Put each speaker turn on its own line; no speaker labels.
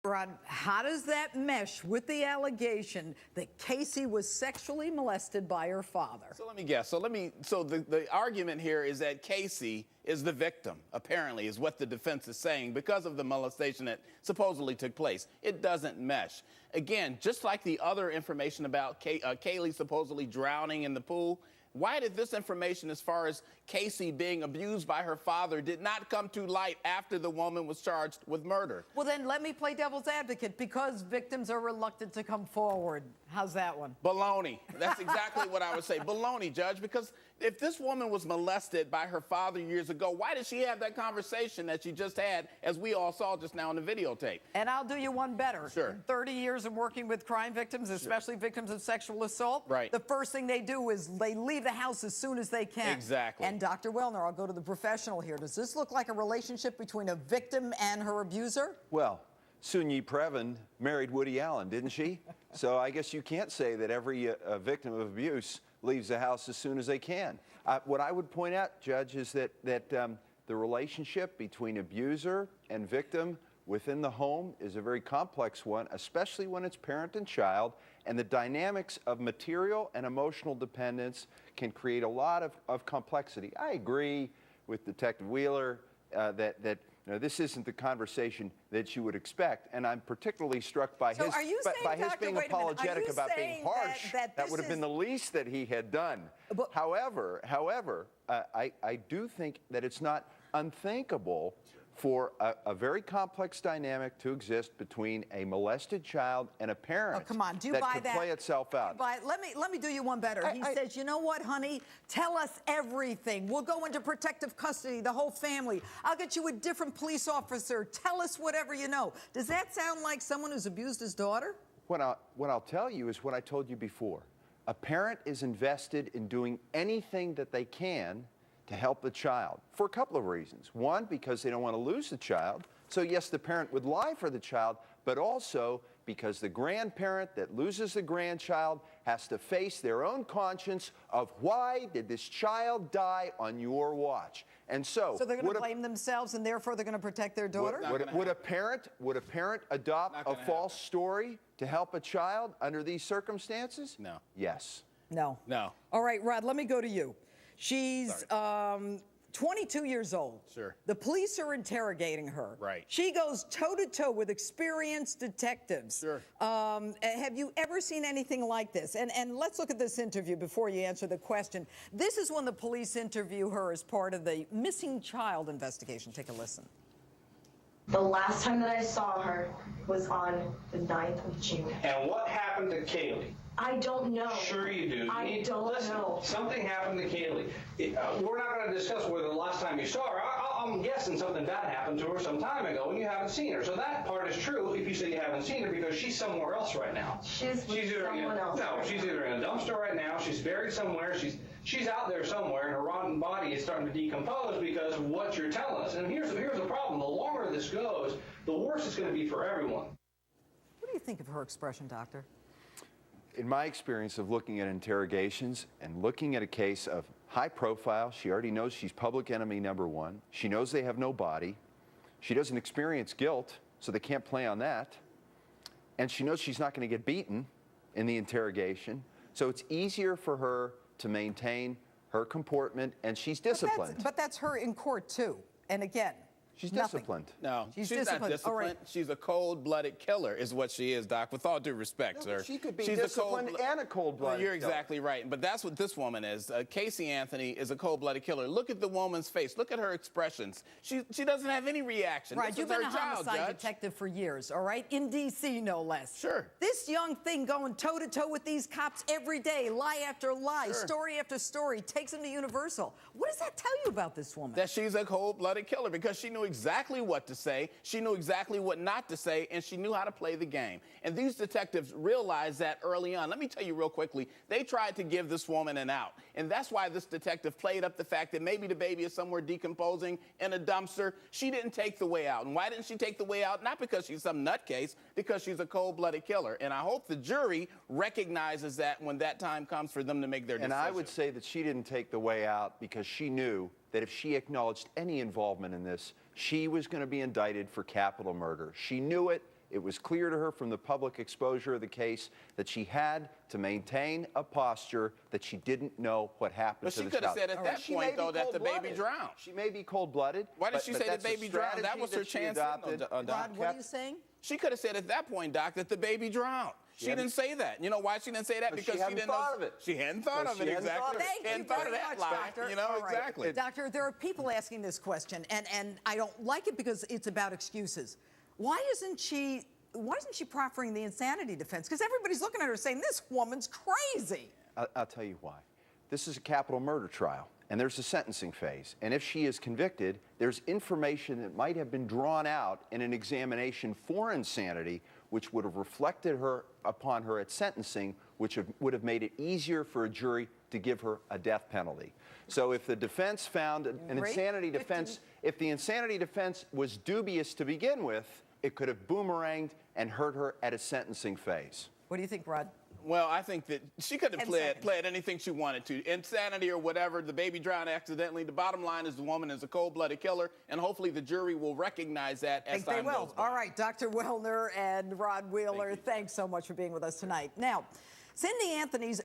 Rod, how does that mesh with the allegation that Casey was sexually molested by her father?
So let me guess. So the argument here is that Casey is the victim, apparently, is what the defense is saying, because of the molestation that supposedly took place. It doesn't mesh. Again, just like the other information about Kaylee supposedly drowning in the pool, why did this information as far as Casey being abused by her father did not come to light after the woman was charged with murder?
Well, then let me play devil's advocate. Because victims are reluctant to come forward. How's that one?
Baloney. That's exactly what I would say. Baloney, Judge, because if this woman was molested by her father years ago, why did she have that conversation that she just had, as we all saw just now in the videotape?
And I'll do you one better.
Sure.
In 30 years of working with crime victims, especially victims of sexual assault,
right,
the first thing they do is they leave the house as soon as they can.
Exactly.
And Dr. Wellner, I'll go to the professional here. Does this look like a relationship between a victim and her abuser?
Well, Soon-Yi Previn married Woody Allen, didn't she? So I guess you can't say that every victim of abuse leaves the house as soon as they can. What I would point out, Judge, is that the relationship between abuser and victim within the home is a very complex one, especially when it's parent and child, and the dynamics of material and emotional dependence can create a lot of complexity. I agree with Detective Wheeler that this isn't the conversation that you would expect, and I'm particularly struck by his being apologetic about being harsh. That would have been the least that he had done. But, however, I do think that it's not unthinkable for a very complex dynamic to exist between a molested child and a parent.
Oh, come on, do you
that
buy
could
that?
Play itself out.
Let me do you one better. He says, you know what, honey? Tell us everything. We'll go into protective custody, the whole family. I'll get you a different police officer. Tell us whatever you know. Does that sound like someone who's abused his daughter?
What I'll tell you is what I told you before. A parent is invested in doing anything that they can to help the child for a couple of reasons. One, because they don't want to lose the child. So yes, the parent would lie for the child, but also because the grandparent that loses the grandchild has to face their own conscience of why did this child die on your watch? And so
they're going to blame themselves, and therefore they're going to protect their daughter?
Would a parent adopt a false story to help a child under these circumstances?
No.
Yes.
No.
No.
All right, Rod, let me go to you. She's 22 years old.
Sure.
The police are interrogating her.
Right.
She goes toe-to-toe with experienced detectives.
Sure.
Have you ever seen anything like this? And let's look at this interview before you answer the question. This is when the police interview her as part of the missing child investigation. Take a listen.
The last time that I saw her was on the 9th of June.
And what happened to Kaylee?
I don't know.
Sure you do.
I don't know.
Something happened to Kaylee. We're not going to discuss whether the last time you saw her. I'm guessing something bad happened to her some time ago and you haven't seen her. So that part is true if you say you haven't seen her, because she's somewhere else right now.
She's either
someone
else.
No, she's either in a dumpster right now. She's buried somewhere. She's out there somewhere, and her rotten body is starting to decompose because of what you're telling us. And here's the problem. The longer this goes, the worse it's going to be for everyone.
What do you think of her expression, Doctor?
In my experience of looking at interrogations and looking at a case of high profile, she already knows she's public enemy number one. She knows they have no body. She doesn't experience guilt, so they can't play on that. And she knows she's not going to get beaten in the interrogation. So it's easier for her to maintain her comportment, and she's disciplined.
But that's her in court, too. And again,
she's
nothing.
disciplined.
No,
she's
not disciplined.
All right.
She's a cold-blooded killer is what she is, Doc, with all due respect, sir.
She could be disciplined and a cold-blooded
You're exactly right. But that's what this woman is. Casey Anthony is a cold-blooded killer. Look at the woman's face. Look at her expressions. She doesn't have any reaction.
Right, you've been a homicide
Judge.
detective for years, all right? In D.C., no less.
Sure.
This young thing going toe-to-toe with these cops every day, lie after lie,
Sure.
story after story, takes them to Universal. What does that tell you about this woman?
That she's a cold-blooded killer, because she knew exactly what to say, she knew exactly what not to say, and she knew how to play the game. And these detectives realized that early on. Let me tell you real quickly, they tried to give this woman an out. And that's why this detective played up the fact that maybe the baby is somewhere decomposing in a dumpster. She didn't take the way out. And why didn't she take the way out? Not because she's some nutcase, because she's a cold-blooded killer. And I hope the jury recognizes that when that time comes for them to make their decision.
And I would say that she didn't take the way out because she knew that if she acknowledged any involvement in this, she was going to be indicted for capital murder. She knew it. It was clear to her from the public exposure of the case that she had to maintain a posture that she didn't know what happened
But
to
she
the
could have
child.
said at that point, though, that the baby drowned.
She may be cold-blooded.
Why did she say the baby drowned? That was her chance.
Rod, what are you saying?
She could have said at that point, Doc, that the baby drowned. She didn't say that. You know why she didn't say that? Because she didn't
thought of it.
She hadn't thought of it, exactly.
Thank
hadn't
you
thought
very
of that
much,
lie.
Doctor.
You know,
All right.
exactly.
Doctor, there are people asking this question, and I don't like it because it's about excuses. Why isn't she proffering the insanity defense? Because everybody's looking at her saying, this woman's crazy.
I'll tell you why. This is a capital murder trial, and there's a sentencing phase. And if she is convicted, there's information that might have been drawn out in an examination for insanity, which would have reflected upon her at sentencing, which would have made it easier for a jury to give her a death penalty. So if the defense found an insanity defense, if the insanity defense was dubious to begin with, it could have boomeranged and hurt her at a sentencing phase.
What do you think, Rod?
Well, I think that she could have pled anything she wanted to. Insanity or whatever, the baby drowned accidentally. The bottom line is the woman is a cold-blooded killer, and hopefully the jury will recognize that as time goes by.
All right, Dr. Wellner and Rod Wheeler, thanks so much for being with us tonight. Now, Cindy Anthony's